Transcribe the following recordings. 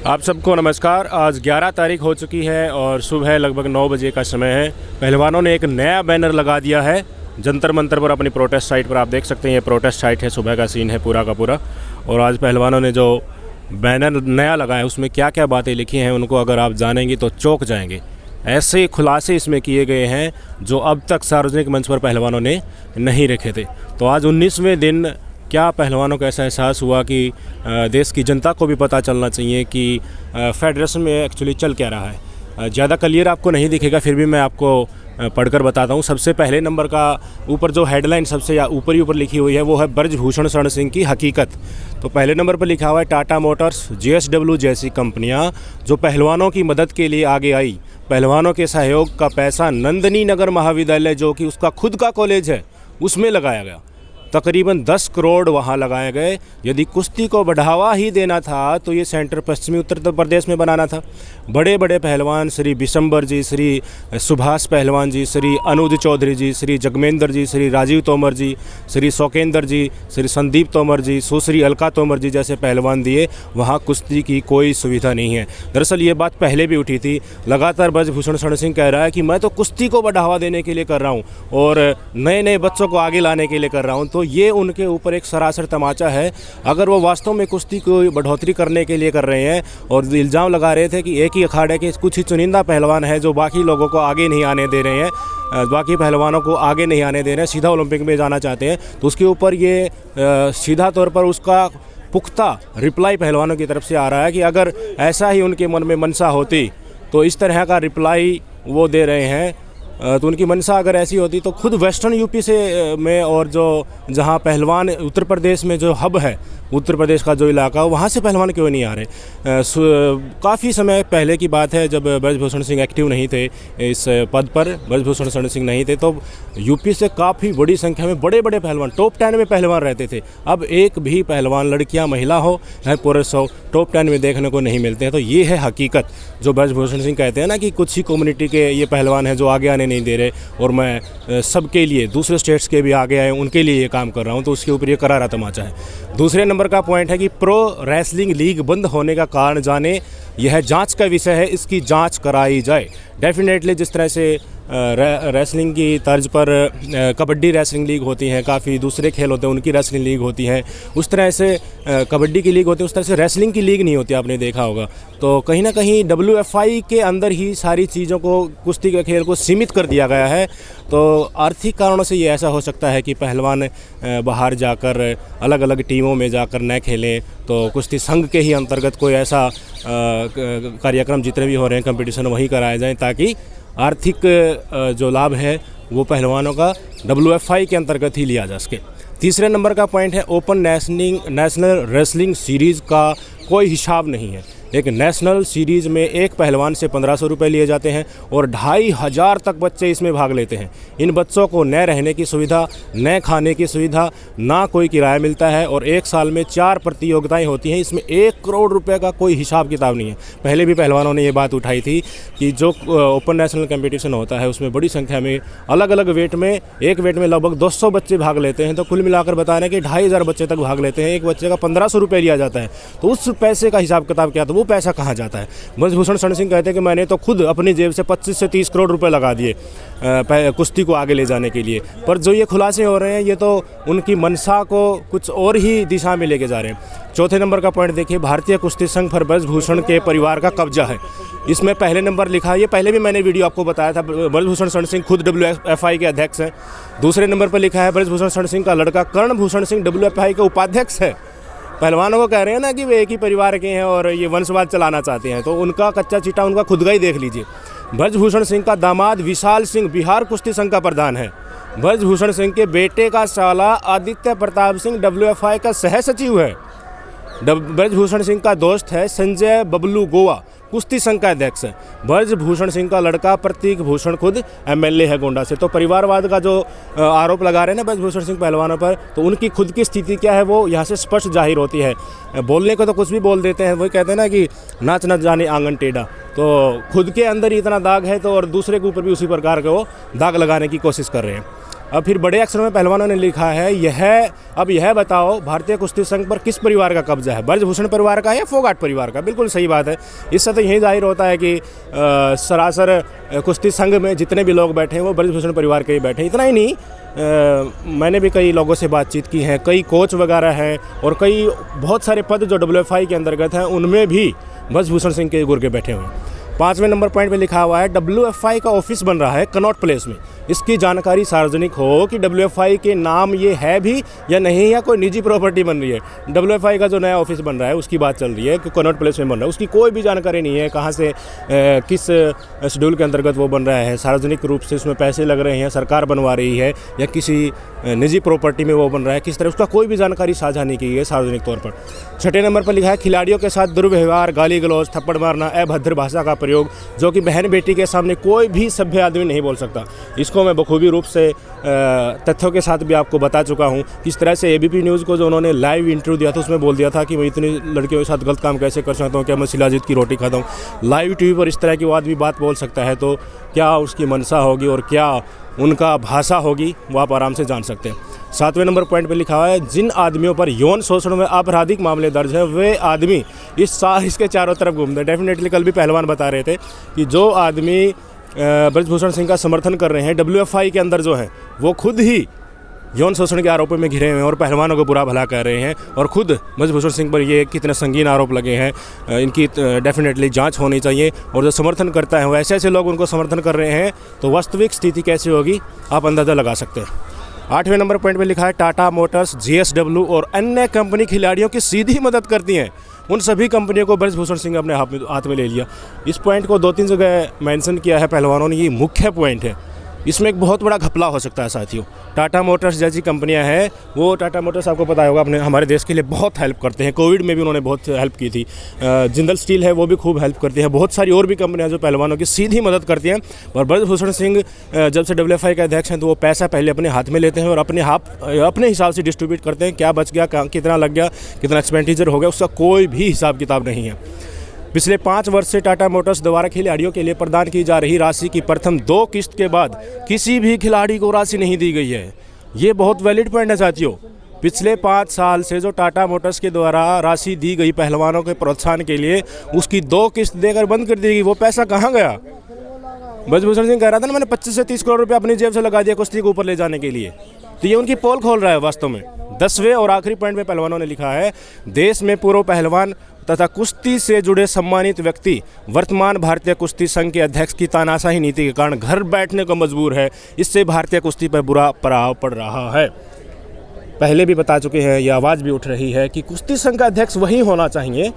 आप सबको नमस्कार। आज 11 तारीख हो चुकी है और सुबह लगभग 9 बजे का समय है। पहलवानों ने एक नया बैनर लगा दिया है जंतर मंतर पर, अपनी प्रोटेस्ट साइट पर। आप देख सकते हैं ये प्रोटेस्ट साइट है, सुबह का सीन है पूरा का पूरा। और आज पहलवानों ने जो बैनर नया लगाया उसमें क्या क्या बातें लिखी हैं उनको अगर आप जानेंगे तो चौंक जाएंगे। ऐसे खुलासे इसमें किए गए हैं जो अब तक सार्वजनिक मंच पर पहलवानों ने नहीं रखे थे। तो आज 19वें दिन क्या पहलवानों को ऐसा एहसास हुआ कि देश की जनता को भी पता चलना चाहिए कि फेडरेशन में एक्चुअली चल क्या रहा है। ज़्यादा क्लियर आपको नहीं दिखेगा, फिर भी मैं आपको पढ़कर बताता हूँ। सबसे पहले नंबर का ऊपर जो हेडलाइन सबसे ऊपर ही ऊपर लिखी हुई है वो है ब्रजभूषण शरण सिंह की हकीकत। तो पहले नंबर पर लिखा हुआ है टाटा मोटर्स, JSW जैसी कंपनियां जो पहलवानों की मदद के लिए आगे आई, पहलवानों के सहयोग का पैसा नंदनी नगर महाविद्यालय जो कि उसका खुद का कॉलेज है उसमें लगाया गया। तकरीबन 10 करोड़ वहाँ लगाए गए। यदि कुश्ती को बढ़ावा ही देना था तो ये सेंटर पश्चिमी उत्तर प्रदेश में बनाना था। बड़े बड़े पहलवान श्री बिशंबर जी, श्री सुभाष पहलवान जी, श्री अनुज चौधरी जी, श्री जगमेंद्र जी, श्री राजीव तोमर जी, श्री शौकेंद्र जी, श्री संदीप तोमर जी, सुश्री अलका तोमर जी जैसे पहलवान दिए। वहाँ कुश्ती की कोई सुविधा नहीं है। दरअसल ये बात पहले भी उठी थी। लगातार ब्रजभूषण शरण सिंह कह रहा है कि मैं तो कुश्ती को बढ़ावा देने के लिए कर रहा हूँ और नए नए बच्चों को आगे लाने के लिए कर रहा हूँ। तो ये उनके ऊपर एक सरासर तमाचा है। अगर वो वास्तव में कुश्ती को बढ़ोतरी करने के लिए कर रहे हैं और इल्ज़ाम लगा रहे थे कि एक ही अखाड़े के कुछ ही चुनिंदा पहलवान हैं जो बाकी लोगों को आगे नहीं आने दे रहे हैं, बाकी पहलवानों को आगे नहीं आने दे रहे हैं, सीधा ओलंपिक में जाना चाहते हैं, तो उसके ऊपर ये सीधा तौर पर उसका पुख्ता रिप्लाई पहलवानों की तरफ से आ रहा है कि अगर ऐसा ही उनके मन में मनसा होती तो इस तरह का रिप्लाई वो दे रहे हैं। तो उनकी मंशा अगर ऐसी होती तो खुद वेस्टर्न यूपी से में और जो जहां पहलवान उत्तर प्रदेश में जो हब है, उत्तर प्रदेश का जो इलाका, वहाँ से पहलवान क्यों नहीं आ रहे। काफ़ी समय पहले की बात है जब ब्रजभूषण सिंह एक्टिव नहीं थे इस पद पर, ब्रजभूषण शरण सिंह नहीं थे, तो यूपी से काफ़ी बड़ी संख्या में बड़े बड़े पहलवान, टॉप 10 में पहलवान रहते थे। अब एक भी पहलवान, लड़कियां महिला हो या पुरुष हो, टॉप 10 में देखने को नहीं मिलते हैं। तो ये है हकीकत जो ब्रजभूषण सिंह कहते हैं ना कि कुछ ही कम्युनिटी के ये पहलवान हैं जो आगे आने नहीं दे रहे और मैं सबके लिए, दूसरे स्टेट्स के भी आगे आए उनके लिए ये काम कर रहा हूँ। तो उसके ऊपर ये करारा तमाचा है। दूसरे नंबर का पॉइंट है कि प्रो रेसलिंग लीग बंद होने का कारण जाने, यह जांच का विषय है, इसकी जांच कराई जाए। डेफिनेटली जिस तरह से रेसलिंग की तर्ज पर कबड्डी रेसलिंग लीग होती हैं, काफ़ी दूसरे खेल होते हैं उनकी रेसलिंग लीग होती हैं, उस तरह से कबड्डी की लीग होती है, उस तरह से रेसलिंग की लीग नहीं होती, आपने देखा होगा। तो कहीं ना कहीं WFI के अंदर ही सारी चीज़ों को, कुश्ती के खेल को सीमित कर दिया गया है। तो आर्थिक कारणों से ये ऐसा हो सकता है कि पहलवान बाहर जाकर अलग अलग टीमों में जाकर न खेलें, तो कुश्ती संघ के ही अंतर्गत कोई ऐसा कार्यक्रम जितने भी हो रहे हैं कंपटीशन वही कराए जाएँ ताकि आर्थिक जो लाभ है वो पहलवानों का WFI के अंतर्गत ही लिया जा सके। तीसरे नंबर का पॉइंट है ओपन नेशनल रेसलिंग सीरीज़ का कोई हिसाब नहीं है। एक नेशनल सीरीज़ में एक पहलवान से 1500 रुपये लिए जाते हैं और 2500 तक बच्चे इसमें भाग लेते हैं। इन बच्चों को न रहने की सुविधा, न खाने की सुविधा, ना कोई किराया मिलता है और एक साल में 4 प्रतियोगिताएं होती हैं। इसमें 1 करोड़ रुपए का कोई हिसाब किताब नहीं है। पहले भी पहलवानों ने ये बात उठाई थी कि जो ओपन नेशनल कंपटीशन होता है उसमें बड़ी संख्या में अलग अलग वेट में, एक वेट में लगभग 200 बच्चे भाग लेते हैं। तो कुल मिलाकर बता रहे हैं कि 2500 बच्चे तक भाग लेते हैं, एक बच्चे का 1500 रुपये लिया जाता है। तो उस पैसे का हिसाब किताब क्या, तो वो पैसा कहाँ जाता है। ब्रजभूषण शरण सिंह कहते हैं कि मैंने तो खुद अपनी जेब से 25 से 30 करोड़ रुपए लगा दिए कुश्ती को आगे ले जाने के लिए। पर जो ये खुलासे हो रहे हैं ये तो उनकी मंशा को कुछ और ही दिशा में लेके जा रहे हैं। चौथे नंबर का पॉइंट देखिए, भारतीय कुश्ती संघ पर ब्रजभूषण के परिवार का कब्जा है। इसमें पहले नंबर लिखा है, ये पहले भी मैंने वीडियो आपको बताया था, ब्रजभूषण शरण सिंह खुद WFI के अध्यक्ष हैं। दूसरे नंबर पर लिखा है ब्रजभूषण शरण सिंह का लड़का कर्णभूषण सिंह WFI के उपाध्यक्ष है। पहलवानों को कह रहे हैं ना कि वे एक ही परिवार के हैं और ये वंशवाद चलाना चाहते हैं, तो उनका कच्चा चिट्टा उनका खुद का ही देख लीजिए। ब्रजभूषण सिंह का दामाद विशाल सिंह बिहार कुश्ती संघ का प्रधान है। ब्रजभूषण सिंह के बेटे का साला आदित्य प्रताप सिंह WFI का सह सचिव है। ब्रजभूषण सिंह का दोस्त है संजय बबलू गोवा, कुश्ती संघ का अध्यक्ष है। ब्रजभूषण सिंह का लड़का प्रतीक भूषण खुद MLA है गोंडा से। तो परिवारवाद का जो आरोप लगा रहे हैं ना ब्रजभूषण सिंह पहलवानों पर, तो उनकी खुद की स्थिति क्या है वो यहाँ से स्पष्ट जाहिर होती है। बोलने को तो कुछ भी बोल देते हैं, वही कहते हैं ना कि नाच न जाने आंगन टेढ़ा। तो खुद के अंदर ही इतना दाग है तो और दूसरे के ऊपर भी उसी प्रकार का वो दाग लगाने की कोशिश कर रहे हैं। अब फिर बड़े अक्षरों में पहलवानों ने लिखा है अब यह बताओ भारतीय कुश्ती संघ पर किस परिवार का कब्जा है, ब्रजभूषण परिवार का या फोगाट परिवार का। बिल्कुल सही बात है। इससे तो यही जाहिर होता है कि सरासर कुश्ती संघ में जितने भी लोग बैठे हैं वो ब्रजभूषण परिवार के ही बैठे हैं। इतना ही नहीं, मैंने भी कई लोगों से बातचीत की है, कई कोच वगैरह हैं और कई बहुत सारे पद जो WFI के अंतर्गत हैं उनमें भी ब्रजभूषण सिंह के गुर्गे बैठे हुए हैं। 5वें नंबर पॉइंट पे लिखा हुआ है WFI का ऑफिस बन रहा है कनॉट प्लेस में। इसकी जानकारी सार्वजनिक हो कि WFI के नाम ये है भी या नहीं, या कोई निजी प्रॉपर्टी बन रही है। WFI का जो नया ऑफिस बन रहा है उसकी बात चल रही है कि कनॉट प्लेस में बन रहा है, उसकी कोई भी जानकारी नहीं है कहाँ से किस शेड्यूल के अंतर्गत वो बन रहा है, सार्वजनिक रूप से उसमें पैसे लग रहे हैं, सरकार बनवा रही है या किसी निजी प्रॉपर्टी में वो बन रहा है, किस तरह, उसका कोई भी जानकारी साझा नहीं की है सार्वजनिक तौर पर। 6ठे नंबर पर लिखा है खिलाड़ियों के साथ दुर्व्यवहार, गाली गलौज, थप्पड़ मारना, अभद्र भाषा का प्रयोग जो कि बहन बेटी के सामने कोई भी सभ्य आदमी नहीं बोल सकता। इसको मैं बखूबी रूप से तथ्यों के साथ भी आपको बता चुका हूँ। किस तरह से ABP न्यूज़ को जो उन्होंने लाइव इंटरव्यू दिया था उसमें बोल दिया था कि मैं इतनी लड़कियों के साथ गलत काम कैसे कर सकता हूँ, क्या मैं शिलाजीत की रोटी खाता हूँ। लाइव TV पर इस तरह की वो आदमी बात बोल सकता है तो क्या उसकी मंशा होगी और क्या उनका भाषा होगी, वो आप आराम से जान सकते हैं। 7वें नंबर पॉइंट पे लिखा हुआ है जिन आदमियों पर यौन शोषण में आपराधिक मामले दर्ज है वे आदमी इस साल इसके चारों तरफ घूमते हैं। डेफिनेटली कल भी पहलवान बता रहे थे कि जो आदमी ब्रजभूषण सिंह का समर्थन कर रहे हैं WFI के अंदर जो है वो खुद ही यौन शोषण के आरोपों में घिरे हुए हैं और पहलवानों को बुरा भला कर रहे हैं और खुद ब्रजभूषण सिंह पर ये कितने संगीन आरोप लगे हैं, इनकी डेफिनेटली जांच होनी चाहिए। और जो समर्थन करता है वो ऐसे लोग उनको समर्थन कर रहे हैं तो वास्तविक स्थिति कैसी होगी आप अंदाज़ा लगा सकते हैं। 8वें नंबर पॉइंट पे लिखा है टाटा मोटर्स, GSW और अन्य कंपनी खिलाड़ियों की सीधी मदद करती हैं। उन सभी कंपनियों को ब्रजभूषण सिंह अपने हाथ में ले लिया। इस पॉइंट को 2-3 जगह मेंशन किया है पहलवानों ने, ये मुख्य पॉइंट है। इसमें एक बहुत बड़ा घपला हो सकता है साथियों। टाटा मोटर्स जैसी कंपनियां हैं, वो टाटा मोटर्स आपको पता होगा अपने हमारे देश के लिए बहुत हेल्प करते हैं। कोविड में भी उन्होंने बहुत हेल्प की थी। जिंदल स्टील है वो भी खूब हेल्प करती है। बहुत सारी और भी कंपनियां जो पहलवानों की सीधी मदद करती हैं। और ब्रजभूषण सिंह जब से WFI के अध्यक्ष हैं तो वो पैसा पहले अपने हाथ में लेते हैं और अपने हिसाब से डिस्ट्रीब्यूट करते हैं। क्या बच गया, कितना लग गया, कितना एक्सपेंडिचर हो गया, उसका कोई भी हिसाब किताब नहीं है। पिछले 5 वर्ष से टाटा मोटर्स द्वारा खिलाड़ियों के लिए प्रदान की जा रही राशि की प्रथम 2 किस्त के बाद किसी भी खिलाड़ी को राशि नहीं दी गई है। ये बहुत वैलिड पॉइंट है साथियों। पिछले 5 साल से जो टाटा मोटर्स के द्वारा राशि दी गई पहलवानों के प्रोत्साहन के लिए, उसकी 2 किस्त देकर बंद कर दी गई। वो पैसा कहाँ गया? ब्रजभूषण सिंह कह रहा था ना मैंने 25 से 30 करोड़ रुपये अपनी जेब से लगा दिया कुश्ती को ऊपर ले जाने के लिए, तो ये उनकी पोल खोल रहा है वास्तव में। 10वें और आखिरी पॉइंट में पहलवानों ने लिखा है देश में पूर्व पहलवान तथा कुश्ती से जुड़े सम्मानित व्यक्ति वर्तमान भारतीय कुश्ती संघ के अध्यक्ष की तानाशाही नीति के कारण घर बैठने को मजबूर है। इससे भारतीय कुश्ती पर बुरा प्रभाव पड़ रहा है। पहले भी बता चुके हैं, ये आवाज़ भी उठ रही है कि कुश्ती संघ का अध्यक्ष वही होना चाहिए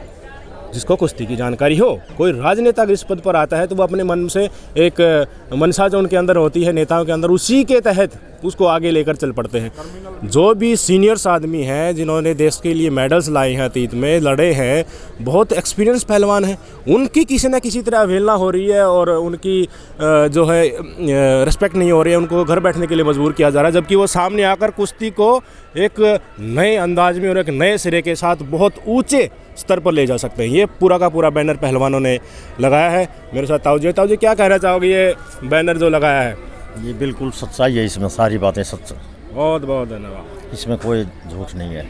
जिसको कुश्ती की जानकारी हो। कोई राजनेता अगर इस पद पर आता है तो वो अपने मन से एक मनसा जो उनके अंदर होती है नेताओं के अंदर, उसी के तहत उसको आगे लेकर चल पड़ते हैं। जो भी सीनियर्स आदमी हैं जिन्होंने देश के लिए मेडल्स लाए हैं, अतीत में लड़े हैं, बहुत एक्सपीरियंस पहलवान हैं, उनकी किसी न किसी तरह अवहेलना हो रही है और उनकी जो है रिस्पेक्ट नहीं हो रही है। उनको घर बैठने के लिए मजबूर किया जा रहा है, जबकि वो सामने आकर कुश्ती को एक नए अंदाज में और एक नए सिरे के साथ बहुत ऊंचे स्तर पर ले जा सकते हैं। ये पूरा का पूरा बैनर पहलवानों ने लगाया है। मेरे साथ ताऊ जी क्या कहना चाहोगे? ये बैनर जो लगाया है ये बिल्कुल सच्चाई है, इसमें सारी बातें सच। बहुत बहुत धन्यवाद। इसमें कोई झूठ नहीं है।